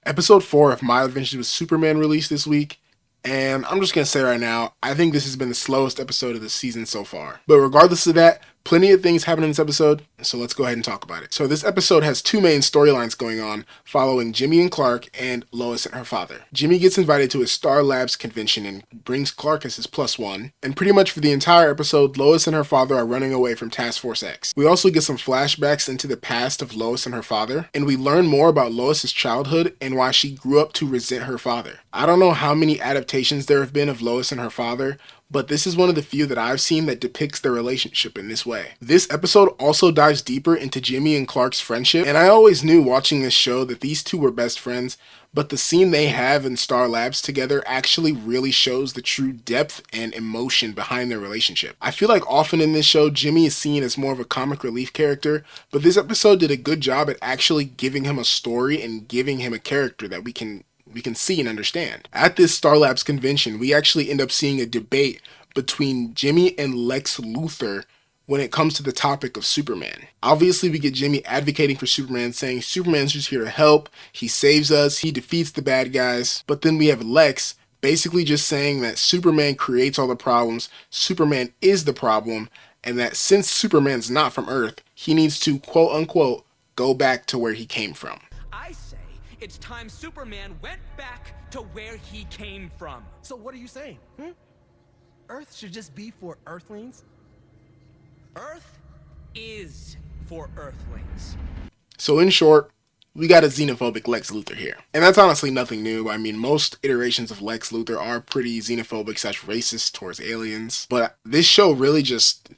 Episode 4 of My Adventures with Superman released this week, and I'm just going to say right now, I think this has been the slowest episode of the season so far. But regardless of that, plenty of things happen in this episode, so let's go ahead and talk about it. So this episode has two main storylines going on, following Jimmy and Clark and Lois and her father. Jimmy gets invited to a Star Labs convention and brings Clark as his +1, and pretty much for the entire episode, Lois and her father are running away from Task Force X. We also get some flashbacks into the past of Lois and her father, and we learn more about Lois's childhood and why she grew up to resent her father. I don't know how many adaptations there have been of Lois and her father, but this is one of the few that I've seen that depicts their relationship in this way. This episode also dives deeper into Jimmy and Clark's friendship, and I always knew watching this show that these two were best friends, but the scene they have in Star Labs together actually really shows the true depth and emotion behind their relationship. I feel like often in this show, Jimmy is seen as more of a comic relief character, but this episode did a good job at actually giving him a story and giving him a character that we can see and understand. At this Star Labs convention, we actually end up seeing a debate between Jimmy and Lex Luthor when it comes to the topic of Superman. Obviously, we get Jimmy advocating for Superman, saying Superman's just here to help, he saves us, he defeats the bad guys. But then we have Lex basically just saying that Superman creates all the problems, Superman is the problem, and that since Superman's not from Earth, he needs to, quote unquote, go back to where he came from. I say it's time Superman went back to where he came from. So what are you saying? Earth should just be for Earthlings? Earth is for Earthlings. So in short, we got a xenophobic Lex Luthor here. And that's honestly nothing new. I mean, most iterations of Lex Luthor are pretty xenophobic / racist towards aliens. But this show really just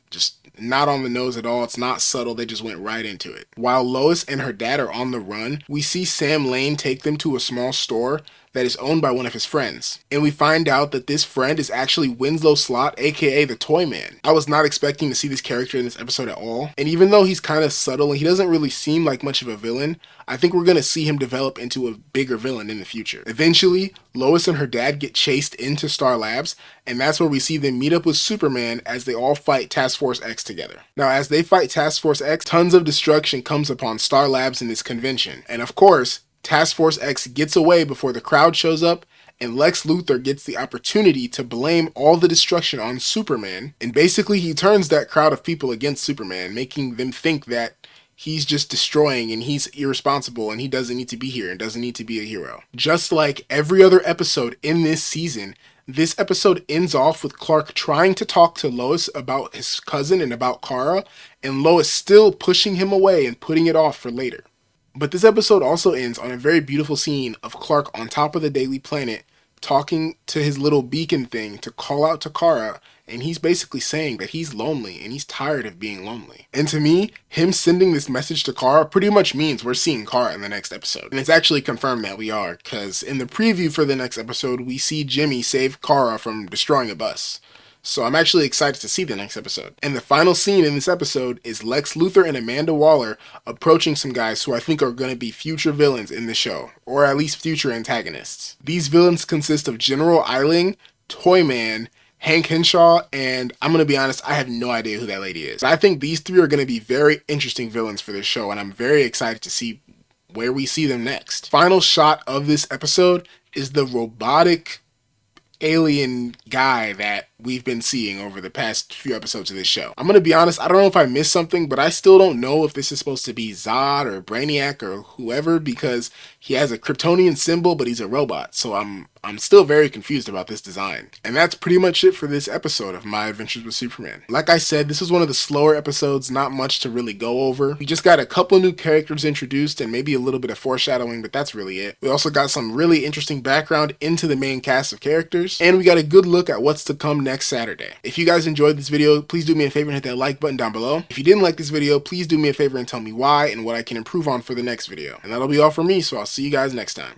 not on the nose at all. It's not subtle. They just went right into it. While Lois and her dad are on the run, we see Sam Lane take them to a small store that is owned by one of his friends. And we find out that this friend is actually Winslow Slott, aka the Toy Man. I was not expecting to see this character in this episode at all. And even though he's kind of subtle and he doesn't really seem like much of a villain, I think we're going to see him develop into a bigger villain in the future. Eventually, Lois and her dad get chased into Star Labs, and that's where we see them meet up with Superman as they all fight Task Force X together. Now, as they fight Task Force X, tons of destruction comes upon Star Labs in this convention. And of course, Task Force X gets away before the crowd shows up, and Lex Luthor gets the opportunity to blame all the destruction on Superman, and basically he turns that crowd of people against Superman, making them think that he's just destroying and he's irresponsible and he doesn't need to be here and doesn't need to be a hero. Just like every other episode in this season, this episode ends off with Clark trying to talk to Lois about his cousin and about Kara, and Lois still pushing him away and putting it off for later. But this episode also ends on a very beautiful scene of Clark on top of the Daily Planet talking to his little beacon thing to call out to Kara, and he's basically saying that he's lonely and he's tired of being lonely. And to me, him sending this message to Kara pretty much means we're seeing Kara in the next episode. And it's actually confirmed that we are, because in the preview for the next episode, we see Jimmy save Kara from destroying a bus. So I'm actually excited to see the next episode. And the final scene in this episode is Lex Luthor and Amanda Waller approaching some guys who I think are going to be future villains in the show, or at least future antagonists. These villains consist of General Eiling, Toyman, Hank Henshaw, and I'm going to be honest, I have no idea who that lady is. I think these three are going to be very interesting villains for this show, and I'm very excited to see where we see them next. Final shot of this episode is the robotic alien guy that we've been seeing over the past few episodes of this show. I'm gonna be honest, I don't know if I missed something, but I still don't know if this is supposed to be Zod or Brainiac or whoever, because he has a Kryptonian symbol, but he's a robot. So I'm still very confused about this design. And that's pretty much it for this episode of My Adventures with Superman. Like I said, this was one of the slower episodes, not much to really go over. We just got a couple new characters introduced and maybe a little bit of foreshadowing, but that's really it. We also got some really interesting background into the main cast of characters, and we got a good look at what's to come next Saturday. If you guys enjoyed this video, please do me a favor and hit that like button down below. If you didn't like this video, please do me a favor and tell me why and what I can improve on for the next video. And that'll be all for me, so I'll see you guys next time.